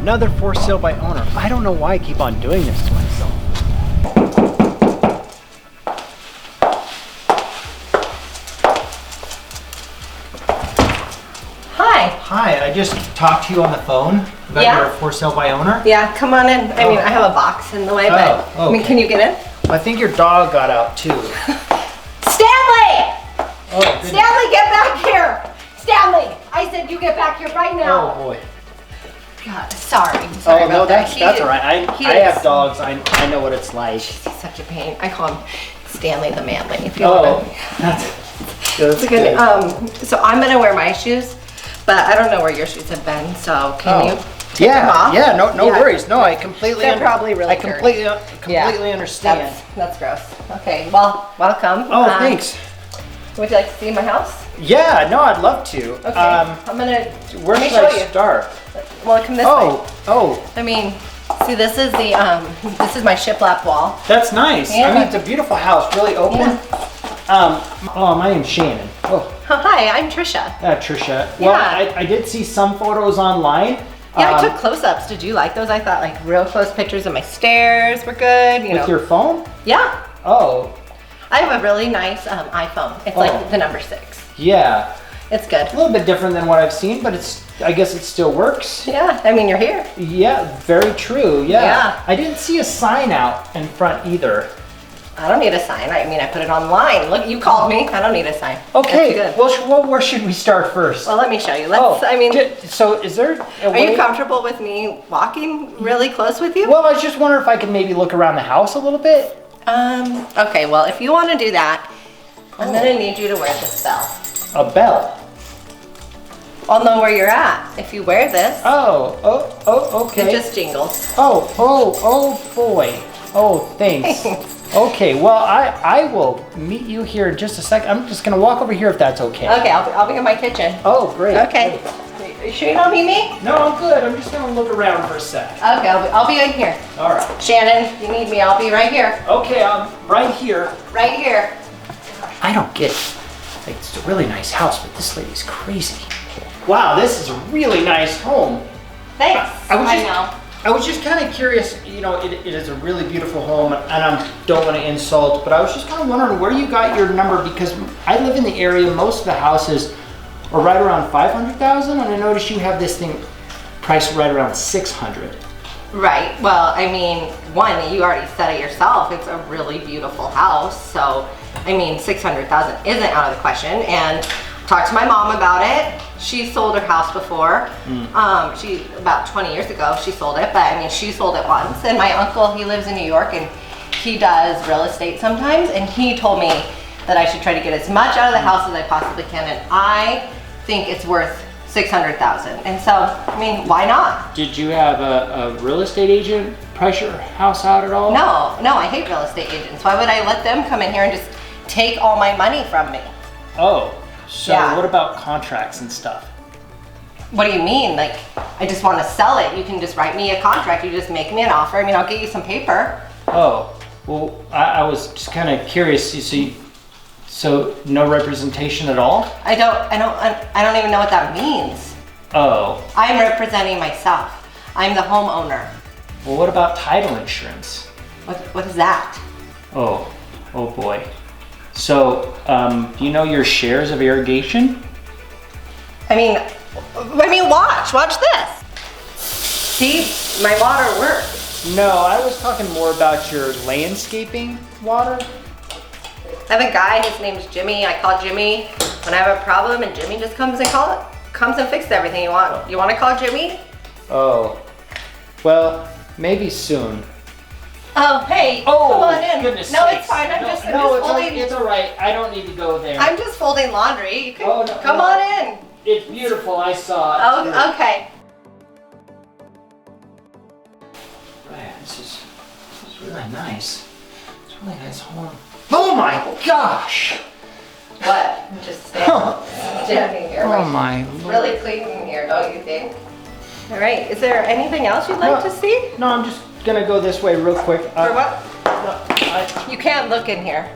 another for sale by owner. I don't know why I keep on doing this to myself. Hi, I just talked to you on the phone about your for sale by owner. Yeah, come on in. I mean, I have a box in the way, but okay. I mean, can you get in? I think your dog got out too. Stanley! Oh, goodness. Stanley, get back here! Stanley! I said you get back here right now. Oh boy. God, sorry Oh no, about that. that's all right. I have dogs. I know what it's like. He's such a pain. I call him Stanley the Manly. If you Oh, want to. that's good. So I'm gonna wear my shoes, but I don't know where your shoes have been. So can you take them off? Yeah, no worries. No, I completely. They're probably really I completely understand. That's gross. Okay, well, welcome. Oh, thanks. Would you like to see my house? Yeah, no, I'd love to. Okay, I'm gonna. Where should I start? Well, come this way. Oh. I mean, see, this is the this is my shiplap wall. That's nice. Yeah. I mean, it's a beautiful house, really open. Yeah. My name's Shannon. Oh. Hi, I'm Trisha. Trisha. Well, Yeah. I did see some photos online. Yeah, I took close-ups. Did you like those? I thought like real close pictures of my stairs were good. You know. With your phone? Yeah. Oh. I have a really nice iPhone. It's like the number 6. Yeah. It's good. A little bit different than what I've seen, but I guess it still works. Yeah, I mean, you're here. Yeah, very true. Yeah. Yeah. I didn't see a sign out in front either. I don't need a sign. I mean, I put it online. Look, you called me. I don't need a sign. Okay. That's good. Well, where should we start first? Well, let me show you. So is there a Are way? you comfortable with me walking really close with you? Well, I was just wondering if I could maybe look around the house a little bit. Okay, well, if you want to do that, I'm going to need you to wear this bell. A bell? I'll know where you're at if you wear this. Oh, okay. It just jingles. Oh boy. Oh, thanks. Okay, well, I will meet you here in just a second. I'm just gonna walk over here if that's okay. Okay, I'll be in my kitchen. Oh, great. Okay. Are you sure you don't need me? No, I'm good. I'm just gonna look around for a sec. Okay, I'll be in here. All right. Shannon, if you need me, I'll be right here. Okay, I'm right here. Right here. I don't get it. Like, it's a really nice house, but this lady's crazy. Wow, this is a really nice home. Thanks. I was just kind of curious, you know, it is a really beautiful home, and I don't want to insult, but I was just kind of wondering where you got your number, because I live in the area, most of the houses are right around 500,000, and I noticed you have this thing priced right around 600. Right. Well, I mean, one, you already said it yourself. It's a really beautiful house. So, I mean, 600,000 isn't out of the question. And talked to my mom about it. She sold her house before. She about 20 years ago she sold it, but I mean, she sold it once. And my uncle, he lives in New York, and he does real estate sometimes. And he told me that I should try to get as much out of the house as I possibly can. And I think it's worth 600,000. And so, I mean, why not? Did you have a real estate agent price your house out at all? No, I hate real estate agents. Why would I let them come in here and just take all my money from me? Oh, so Yeah. what about contracts and stuff? What do you mean? Like, I just want to sell it. You can just write me a contract. You just make me an offer. I mean, I'll get you some paper. Oh, well, I was just kind of curious. So no representation at all? I don't even know what that means. Oh. I'm representing myself. I'm the homeowner. Well, what about title insurance? What is that? Oh boy. So, do you know your shares of irrigation? I mean, watch this. See, my water works. No, I was talking more about your landscaping water. I have a guy, his name's Jimmy. I call Jimmy when I have a problem, and Jimmy just comes and fixes everything you want. You want to call Jimmy? Oh, well, maybe soon. Oh, hey, Oh, come on in. goodness No, sakes. it's fine. I'm just it's folding. It's all right. I don't need to go there. I'm just folding laundry. You can Oh, no, come no. on in. It's beautiful. I saw it. Oh, okay. Right, this is really nice. It's a really nice home. Oh my gosh! What? Just standing here. Oh my It's Lord. really clean in here, don't you think? All right. Is there anything else you'd like to see? No, I'm just gonna go this way real quick. For what? No, You can't look in here.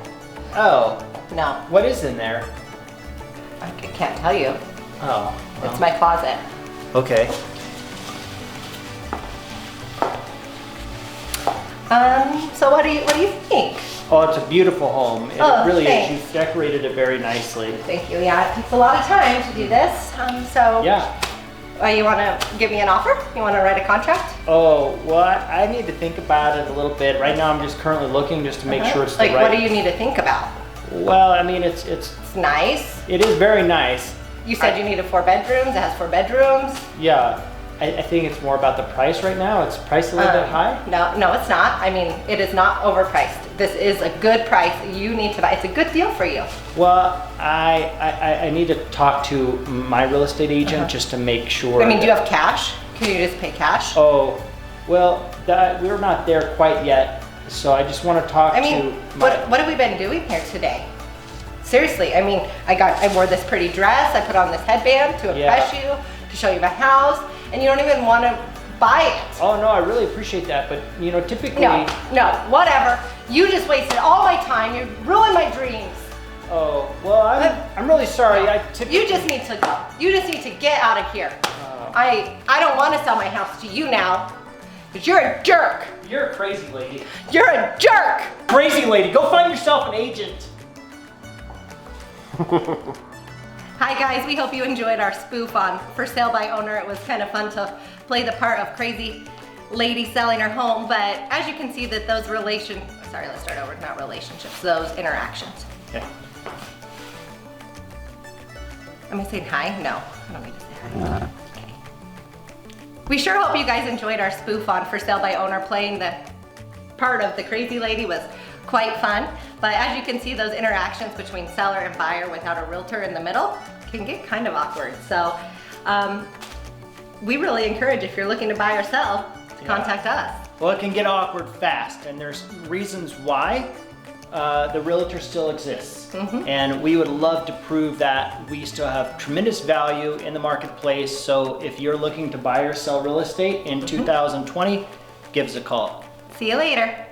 oh, No, what is in there? I can't tell you. Oh, well, It's my closet. okay. So what do you think? Oh, it's a beautiful home. It Oh, really thanks. is. You've decorated it very nicely. Thank you. Yeah, it takes a lot of time to do this. So Yeah. you want to give me an offer? You want to write a contract? Oh, well, I need to think about it a little bit. Right now, I'm just currently looking just to make sure it's the Like, right. what do you need to think about? Well, I mean, it's It's nice. it is very nice. You said you needed 4 bedrooms. It has 4 bedrooms. Yeah. I think it's more about the price right now. It's priced a little bit high. No, it's not. I mean, it is not overpriced. This is a good price. You need to buy. It's a good deal for you. Well, I need to talk to my real estate agent just to make sure. I mean, do you that- have cash? Can you just pay cash? Oh, well, we're not there quite yet. So I just want to talk I mean, to my. what have we been doing here today? Seriously, I mean, I wore this pretty dress. I put on this headband to impress you, to show you my house, and you don't even want to buy it. Oh no, I really appreciate that, but you know, typically. No, whatever. You just wasted all my time. You ruined my dreams. Oh, well, I'm really sorry. No. I typically. You just need to go. You just need to get out of here. I don't want to sell my house to you now, because you're a jerk. You're a crazy lady. You're a jerk. Crazy lady, go find yourself an agent. Hi guys, we hope you enjoyed our spoof on For Sale by Owner. It was kind of fun to play the part of crazy lady selling her home, but as you can see that those not relationships, those interactions. Okay. Am I saying hi? No, I don't need to say hi. Okay. We sure hope you guys enjoyed our spoof on For Sale by Owner. Playing the part of the crazy lady was quite fun, but as you can see, those interactions between seller and buyer without a realtor in the middle can get kind of awkward. So we really encourage, if you're looking to buy or sell, to contact us. Well, it can get awkward fast, and there's reasons why the realtor still exists. And we would love to prove that we still have tremendous value in the marketplace. So if you're looking to buy or sell real estate in 2020, give us a call. See you later.